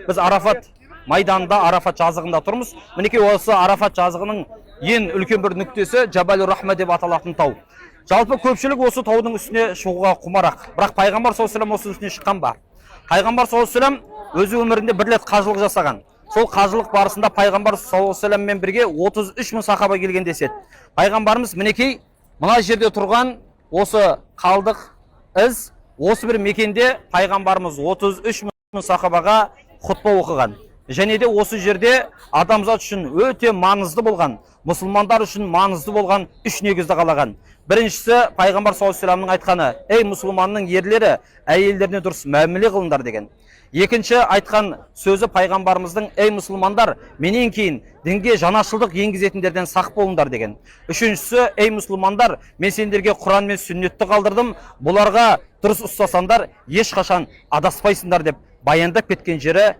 Біз Арафат майданында, Арафат жазығында тұрмыз. Мінекей осы Арафат жазығының ең үлкен бір нүктесі Жабал Рахма деп аталатын тау. Жалпы көпшілік осы таудың үстіне шығуға құмарақ. Бірақ пайғамбар саллаллаху алейхи вассалам осы үстіне шыққан ба? Пайғамбар саллаллаху алейхи вассалам өзі өмірінде бір рет қажылық жасаған. Сол қажылық барысында пайғамбар саллаллаху алейхи вассаламмен бірге 33 мың сахаба келген деседі. Пайғамбарымыз мінекей мына жерде тұрған осы қалдық із, осы бір мекенде пайғамбарымыз 33 мың сахабаға хұтпа оқыған. Және де осы жерде адамзат үшін өте маңызды болған, мұсылмандар үшін маңызды болған үш негізді қалаған. Біріншісі пайғамбар саллаллаху алейхи вассаламның айтқаны: "Ей мұсылманның ерлері, әйелдеріне дұрыс мәміле қылыңдар" деген. Екінші айтқан сөзі пайғамбарымыздың: "Ей мұсылмандар, менен кейін дінге жанашылдық енгізетіндерден сақ болыңдар" деген. Үшіншісі: "Ей мұсылмандар, мен сендерге Құран мен сүннетті қалдырдым, бұларға дұрыс ұстасаңдар ешқашан адаспайсыңдар" деп баяндап кеткен жері